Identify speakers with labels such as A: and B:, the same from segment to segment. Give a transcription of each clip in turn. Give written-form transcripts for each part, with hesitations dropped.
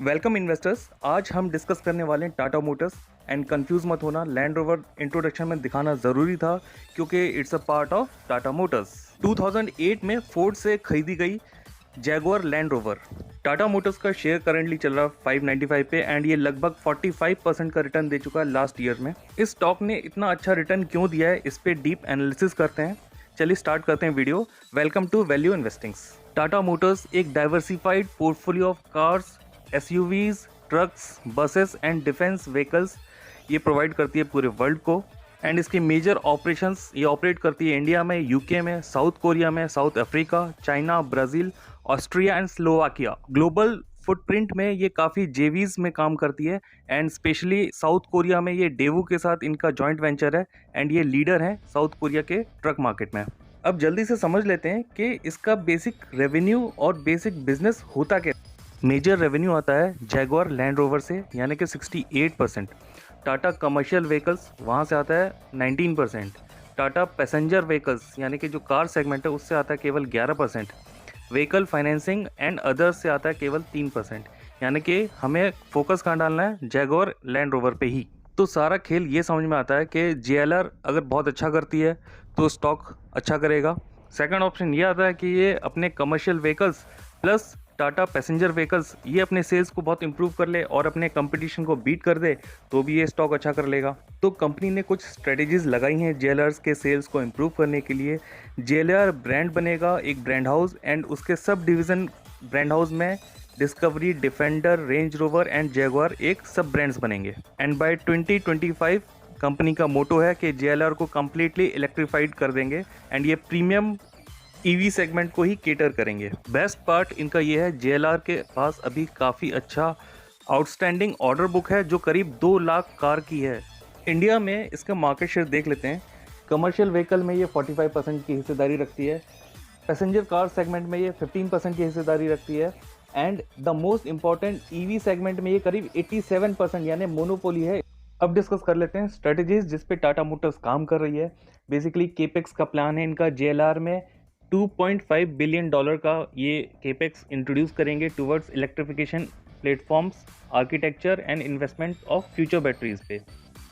A: Welcome investors. आज हम discuss करने वाले हैं टाटा मोटर्स। एंड कंफ्यूज मत होना, लैंड रोवर इंट्रोडक्शन में दिखाना ज़रूरी था क्योंकि it's a part of Tata Motors. 2008 में फोर्ड से खरीदी गई Jaguar land rover. Tata Motors का शेयर करंटली चल रहा है 595 पे एंड ये लगभग 45% का रिटर्न दे चुका है लास्ट ईयर में। इस स्टॉक ने इतना अच्छा रिटर्न क्यों दिया है, इस पे डीप एनालिसिस करते हैं। चलिए स्टार्ट करते हैं video. Welcome to value investings. Tata Motors एक diversified portfolio of cars, SUVs, trucks, buses and defence vehicles ये प्रोवाइड करती है पूरे वर्ल्ड को। एंड इसकी मेजर ऑपरेशंस ये ऑपरेट करती है इंडिया में, यूके में, साउथ कोरिया में, south Africa, China, Brazil, Austria and Slovakia. Global footprint में ये काफ़ी जेवीज में काम करती है एंड स्पेशली साउथ कोरिया में ये डेवू के साथ इनका जॉइंट वेंचर है एंड ये लीडर है साउथ कोरिया के ट्रक मार्केट में। अब जल्दी से समझ लेते हैं कि इसका बेसिक रेवेन्यू और बेसिक बिजनेस होता क्या। मेजर रेवेन्यू आता है जैगुआर लैंड रोवर से यानी कि 68%। टाटा कमर्शियल व्हीकल्स वहाँ से आता है 19%। टाटा पैसेंजर व्हीकल्स यानी कि जो कार सेगमेंट है उससे आता है केवल 11%। व्हीकल फाइनेंसिंग एंड अदर्स से आता है केवल 3%। यानी कि हमें फोकस कहाँ डालना है, जैगुआर लैंड रोवर पे ही। तो सारा खेल ये समझ में आता है कि जेएलआर अगर बहुत अच्छा करती है तो स्टॉक अच्छा करेगा। सेकंड ऑप्शन ये आता है कि ये अपने commercial vehicles plus Tata passenger vehicles ये अपने सेल्स को बहुत इंप्रूव कर ले और अपने कंपटीशन को बीट कर दे तो भी ये स्टॉक अच्छा कर लेगा। तो कंपनी ने कुछ स्ट्रेटेजीज लगाई हैं जेएलआर के सेल्स को इंप्रूव करने के लिए। जेएलआर ब्रांड बनेगा एक ब्रांड हाउस एंड उसके सब डिवीज़न ब्रांड हाउस में discovery, defender, range rover and Jaguar एक सब ब्रांड्स बनेंगे। एंड बाय 2025 कंपनी का मोटो है कि जेएलआर को कम्प्लीटली इलेक्ट्रीफाइड कर देंगे एंड ये प्रीमियम ईवी सेगमेंट को ही केटर करेंगे। बेस्ट पार्ट इनका ये है जेएलआर के पास अभी काफ़ी अच्छा आउटस्टैंडिंग ऑर्डर बुक है जो करीब 2 लाख कार की है। इंडिया में इसका मार्केट शेयर देख लेते हैं। कमर्शियल व्हीकल में ये 45% की हिस्सेदारी रखती है, पैसेंजर कार सेगमेंट में ये 15% की हिस्सेदारी रखती है and the most important EV segment में ये करीब 87% यानी मोनोपोली है। अब डिस्कस कर लेते हैं स्ट्रेटजीज जिस पे टाटा मोटर्स काम कर रही है। बेसिकली केपेक्स का प्लान है इनका जेएलआर में $2.5 बिलियन का ये केपेक्स इंट्रोड्यूस करेंगे towards electrification platforms, architecture and investment of future batteries पे।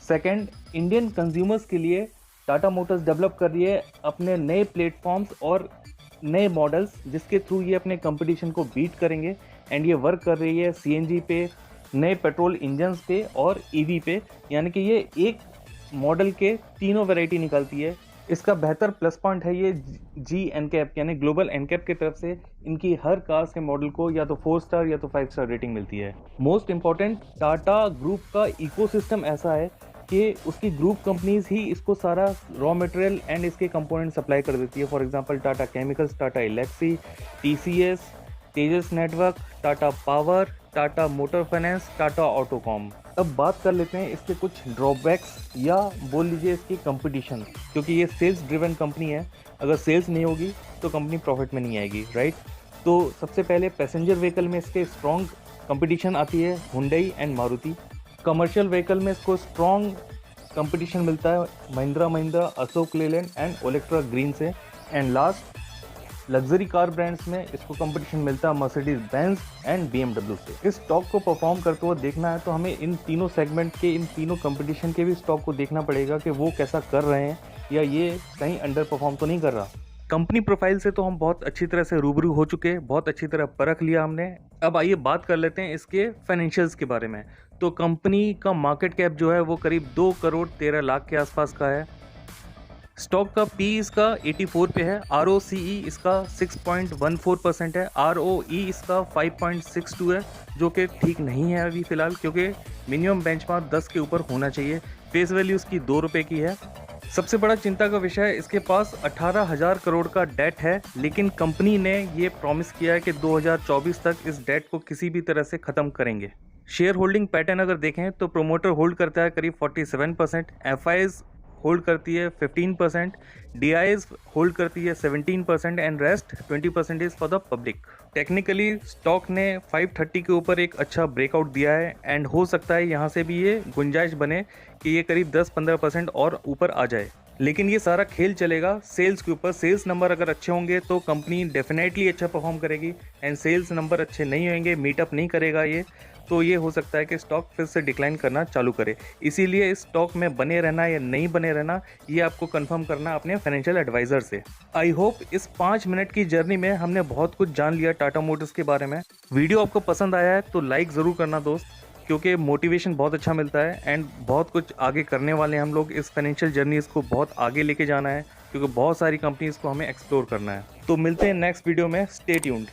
A: सेकंड, इंडियन कंज्यूमर्स के लिए टाटा मोटर्स डेवलप कर रही है अपने नए प्लेटफॉर्म्स और नए मॉडल्स जिसके थ्रू ये अपने कंपटीशन को बीट करेंगे एंड ये वर्क कर रही है सीएनजी पे, नए पेट्रोल इंजन्स पे और ईवी पे। यानी कि ये एक मॉडल के तीनों वैरायटी निकालती है। इसका बेहतर प्लस पॉइंट है ये जी एनकैप यानी ग्लोबल एनकैप की तरफ से इनकी हर कार्स के मॉडल को या तो 4 स्टार या तो 5 स्टार रेटिंग मिलती है। मोस्ट इंपॉर्टेंट, टाटा ग्रुप का इकोसिस्टम ऐसा है कि उसकी ग्रुप कंपनीज ही इसको सारा रॉ मटेरियल एंड इसके कंपोनेंट सप्लाई कर देती है। For example Tata Chemicals, Tata Elxsi, TCS, Tejas Network, Tata Power, Tata Motor Finance, Tata Autocomp. अब बात कर लेते हैं इसके कुछ ड्रॉबैक्स या बोल लीजिए इसकी कंपटीशन, क्योंकि ये सेल्स ड्रिवन कंपनी है। अगर सेल्स नहीं होगी तो कंपनी प्रॉफिट में नहीं आएगी, राइट। तो सबसे पहले पैसेंजर व्हीकल में इसके स्ट्रॉन्ग कंपटीशन आती है Hyundai and Maruti. Commercial vehicle में इसको स्ट्रॉन्ग कंपटीशन मिलता है महिंद्रा, अशोक लेलैंड एंड ओलेक्ट्रा ग्रीन से। And last, luxury car brands में इसको कंपटीशन मिलता है मर्सिडीज बेंज एंड बीएमडब्ल्यू से। इस स्टॉक को परफॉर्म करते हुए देखना है तो हमें इन तीनों सेगमेंट के, इन तीनों कंपटीशन के भी स्टॉक को देखना पड़ेगा कि वो कैसा कर रहे हैं या ये कहीं अंडर परफॉर्म तो नहीं कर रहा। कंपनी प्रोफाइल से तो हम बहुत अच्छी तरह से रूबरू हो चुके, बहुत अच्छी तरह परख लिया हमने। अब आइए बात कर लेते हैं इसके फाइनेंशियल्स के बारे में। तो कंपनी का मार्केट कैप जो है वो करीब 2 करोड़ 13 लाख के आसपास का है। स्टॉक का पी इसका 84 पे है, आरओसीई इसका 6.14% है, आरओई इसका 5.62 है जो कि ठीक नहीं है अभी फ़िलहाल, क्योंकि मिनिमम बेंचमार्क 10 के ऊपर होना चाहिए। फेस वैल्यू इसकी 2 रुपये की है। सबसे बड़ा चिंता का विषय है इसके पास 18,000 करोड़ का डेट है, लेकिन कंपनी ने ये प्रॉमिस किया है कि 2024 तक इस डेट को किसी भी तरह से ख़त्म करेंगे। शेयर होल्डिंग पैटर्न अगर देखें तो प्रोमोटर होल्ड करता है करीब 47%, एफआईज होल्ड करती है 15%, डीआईज होल्ड करती है 17% and rest 20% is for the public. Technically stock ने 530 के ऊपर एक अच्छा ब्रेकआउट दिया है एंड हो सकता है यहाँ से भी ये गुंजाइश बने कि ये करीब 10-15% और ऊपर आ जाए। लेकिन ये सारा खेल चलेगा सेल्स के ऊपर। सेल्स नंबर अगर अच्छे होंगे तो कंपनी डेफिनेटली अच्छा परफॉर्म करेगी एंड सेल्स नंबर अच्छे नहीं होंगे, मीटअप नहीं करेगा ये, तो ये हो सकता है कि स्टॉक फिर से डिक्लाइन करना चालू करे। इसीलिए इस स्टॉक में बने रहना या नहीं बने रहना, ये आपको कंफर्म करना अपने फाइनेंशियल एडवाइजर से। आई होप इस 5 मिनट की जर्नी में हमने बहुत कुछ जान लिया टाटा मोटर्स के बारे में। वीडियो आपको पसंद आया है तो लाइक ज़रूर करना दोस्त, क्योंकि मोटिवेशन बहुत अच्छा मिलता है एंड बहुत कुछ आगे करने वाले हैं हम लोग। इस फाइनेंशियल जर्नीज़ को बहुत आगे लेके जाना है, क्योंकि बहुत सारी कंपनीज़ को हमें एक्सप्लोर करना है। तो मिलते हैं नेक्स्ट वीडियो में, स्टे ट्यून्ड।